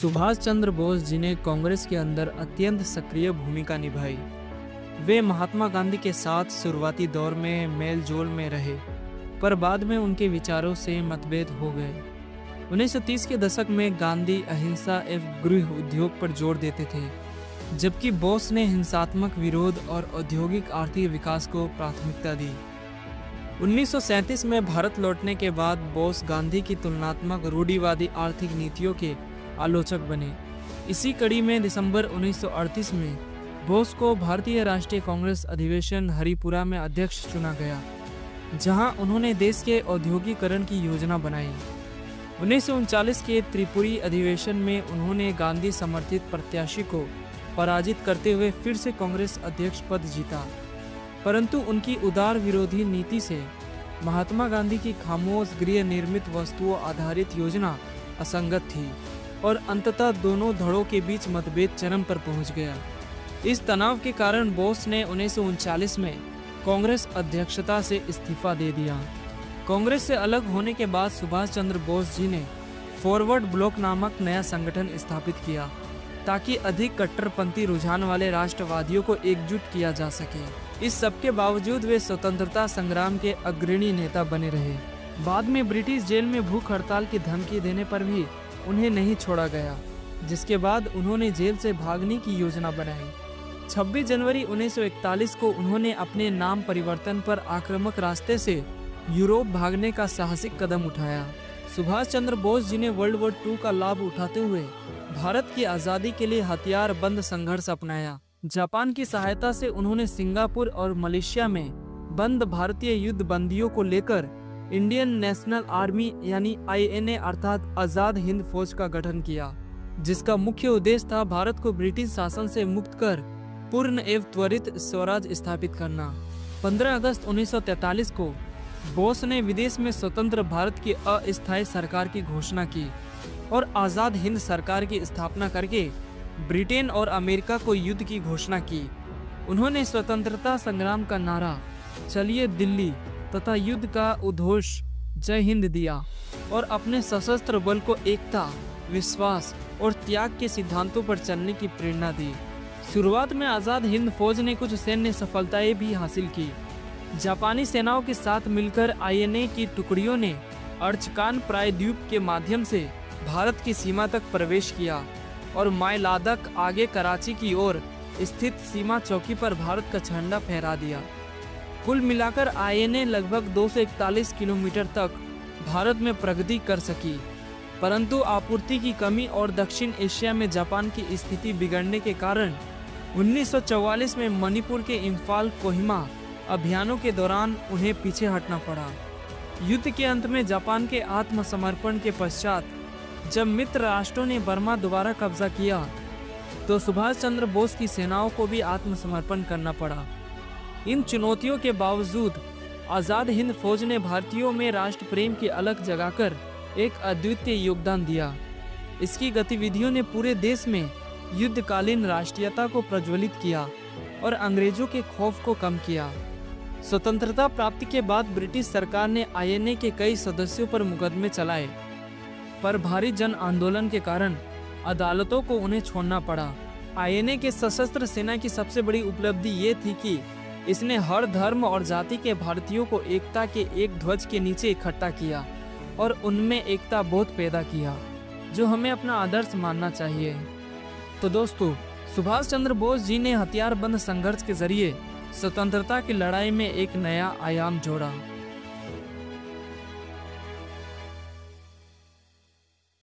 सुभाष चंद्र बोस जी ने कांग्रेस के अंदर अत्यंत सक्रिय भूमिका निभाई। वे महात्मा गांधी के साथ शुरुआती दौर में मेलजोल में रहे, पर बाद में उनके विचारों से मतभेद हो गए। 1930 के दशक में गांधी अहिंसा एवं गृह उद्योग पर जोर देते थे, जबकि बोस ने हिंसात्मक विरोध और औद्योगिक आर्थिक विकास को प्राथमिकता दी। 1937 में भारत लौटने के बाद बोस गांधी की तुलनात्मक रूढ़िवादी आर्थिक नीतियों के आलोचक बने। इसी कड़ी में दिसंबर 1938 में बोस को भारतीय राष्ट्रीय कांग्रेस अधिवेशन हरिपुरा में अध्यक्ष चुना गया, जहां उन्होंने देश के औद्योगिकरण की योजना बनाई। 1939 के त्रिपुरी अधिवेशन में उन्होंने गांधी समर्थित प्रत्याशी को पराजित करते हुए फिर से कांग्रेस अध्यक्ष पद जीता, परंतु उनकी उदार विरोधी नीति से महात्मा गांधी की खामोश गृह निर्मित वस्तुओं आधारित योजना असंगत थी और अंततः दोनों धड़ों के बीच मतभेद चरम पर पहुंच गया। इस तनाव के कारण बोस ने 1939 में कांग्रेस अध्यक्षता से इस्तीफा दे दिया। कांग्रेस से अलग होने के बाद सुभाष चंद्र बोस जी ने फॉरवर्ड ब्लॉक नामक नया संगठन स्थापित किया, ताकि अधिक कट्टरपंथी रुझान वाले राष्ट्रवादियों को एकजुट किया जा सके। इस सबके बावजूद वे स्वतंत्रता संग्राम के अग्रणी नेता बने रहे। बाद में ब्रिटिश जेल में भूख हड़ताल की धमकी देने पर भी उन्हें नहीं छोड़ा गया, जिसके बाद उन्होंने जेल से भागने की योजना बनाई। 26 जनवरी 1941 को उन्होंने अपने नाम परिवर्तन पर आक्रामक रास्ते से यूरोप भागने का साहसिक कदम उठाया। सुभाष चंद्र बोस जी ने वर्ल्ड वॉर II का लाभ उठाते हुए भारत की आज़ादी के लिए हथियार बंद संघर्ष अपनाया। जापान की सहायता से उन्होंने सिंगापुर और मलेशिया में बंद भारतीय युद्ध बंदियों को लेकर इंडियन नेशनल आर्मी यानी INA अर्थात आज़ाद हिंद फौज का गठन किया, जिसका मुख्य उद्देश्य था भारत को ब्रिटिश शासन से मुक्त कर पूर्ण एवं त्वरित स्वराज स्थापित करना। 15 अगस्त 1943 को बोस ने विदेश में स्वतंत्र भारत की अस्थायी सरकार की घोषणा की और आज़ाद हिंद सरकार की स्थापना करके ब्रिटेन और अमेरिका को युद्ध की घोषणा की। उन्होंने स्वतंत्रता संग्राम का नारा चलिए दिल्ली तथा युद्ध का उद्घोष जय हिंद दिया और अपने सशस्त्र बल को एकता, विश्वास और त्याग के सिद्धांतों पर चलने की प्रेरणा दी। शुरुआत में आज़ाद हिंद फौज ने कुछ सैन्य सफलताएं भी हासिल की। जापानी सेनाओं के साथ मिलकर INA की टुकड़ियों ने अर्चकान प्रायद्वीप के माध्यम से भारत की सीमा तक प्रवेश किया और मायलादक आगे कराची की ओर स्थित सीमा चौकी पर भारत का झंडा फहरा दिया। कुल मिलाकर INA लगभग 241 किलोमीटर तक भारत में प्रगति कर सकी, परंतु आपूर्ति की कमी और दक्षिण एशिया में जापान की स्थिति बिगड़ने के कारण 1944 में मणिपुर के इम्फाल कोहिमा अभियानों के दौरान उन्हें पीछे हटना पड़ा। युद्ध के अंत में जापान के आत्मसमर्पण के पश्चात जब मित्र राष्ट्रों ने बर्मा दोबारा कब्जा किया, तो सुभाष चंद्र बोस की सेनाओं को भी आत्मसमर्पण करना पड़ा। इन चुनौतियों के बावजूद आज़ाद हिंद फौज ने भारतीयों में राष्ट्र प्रेम की अलख जगाकर एक अद्वितीय योगदान दिया। इसकी गतिविधियों ने पूरे देश में युद्धकालीन राष्ट्रीयता को प्रज्वलित किया और अंग्रेजों के खौफ को कम किया। स्वतंत्रता प्राप्ति के बाद ब्रिटिश सरकार ने INA के कई सदस्यों पर मुकदमे चलाए, पर भारी जन आंदोलन के कारण अदालतों को उन्हें छोड़ना पड़ा। INA के सशस्त्र सेना की सबसे बड़ी उपलब्धि ये थी कि इसने हर धर्म और जाति के भारतीयों को एकता के एक ध्वज के नीचे इकट्ठा किया और उनमें एकता बोध पैदा किया, जो हमें अपना आदर्श मानना चाहिए। तो दोस्तों, सुभाष चंद्र बोस जी ने हथियारबंद संघर्ष के जरिए स्वतंत्रता की लड़ाई में एक नया आयाम जोड़ा।